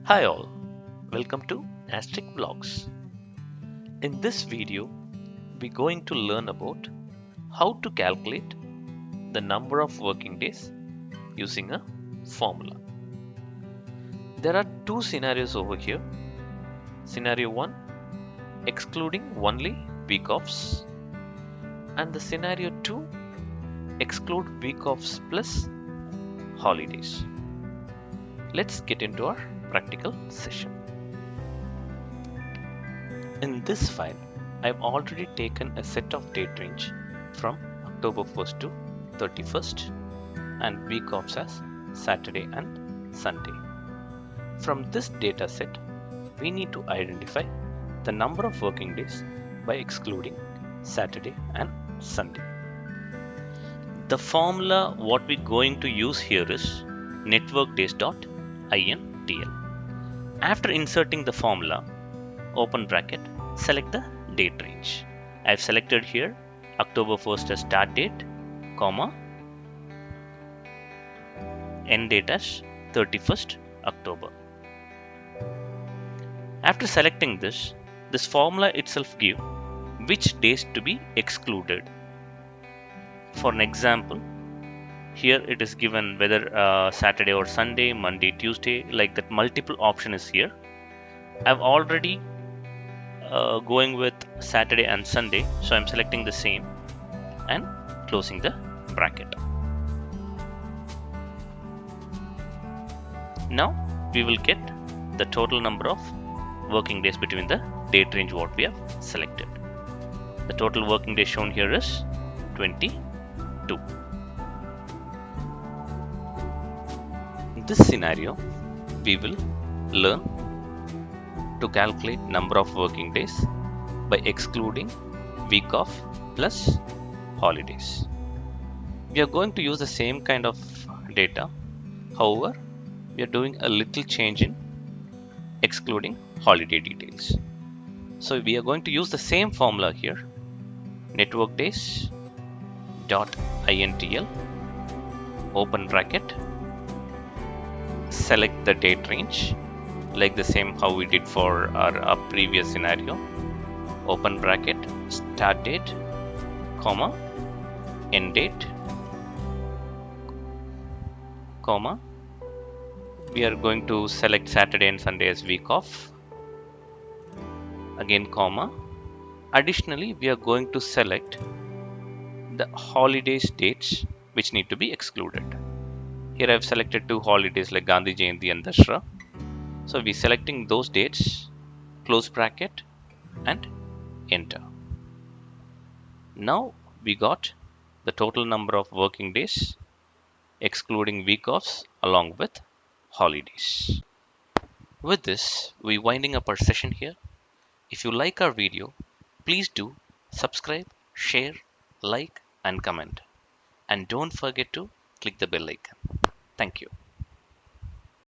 Hi all, welcome to Asterisk Vlogs. In this video, we're going to learn about how to calculate the number of working days using a formula. There are two scenarios over here. Scenario 1, excluding only week offs, and the scenario 2, exclude week offs plus holidays. Let's get into our practical session. In this file, I've already taken a set of date range from October 1st to 31st and week offs as Saturday and Sunday. From this data set, we need to identify the number of working days by excluding Saturday and Sunday. The formula what we're going to use here is networkdays.intl. After inserting the formula, open bracket, select the date range. I've selected here October 1st as start date, comma, end date as 31st October. After selecting this formula itself gives which days to be excluded. For an example, here it is given whether Saturday or Sunday, Monday, Tuesday, like that multiple option is here. I've already going with Saturday and Sunday, so I'm selecting the same and closing the bracket. Now we will get the total number of working days between the date range what we have selected. The total working days shown here is 22. In this scenario, we will learn to calculate number of working days by excluding week off plus holidays. We are going to use the same kind of data. However, we are doing a little change in excluding holiday details. So we are going to use the same formula here, networkdays.intl, open bracket, select the date range like the same how we did for our previous scenario, open bracket, start date, comma, end date, comma, we are going to select Saturday and Sunday as week off, again comma. Additionally, we are going to select the holidays dates which need to be excluded. Here I have selected two holidays like Gandhi Jayanti and Dashra. So we selecting those dates, close bracket and enter. Now we got the total number of working days excluding week offs along with holidays. With this, we're winding up our session here. If you like our video, please do subscribe, share, like and comment. And don't forget to click the bell icon. Thank you.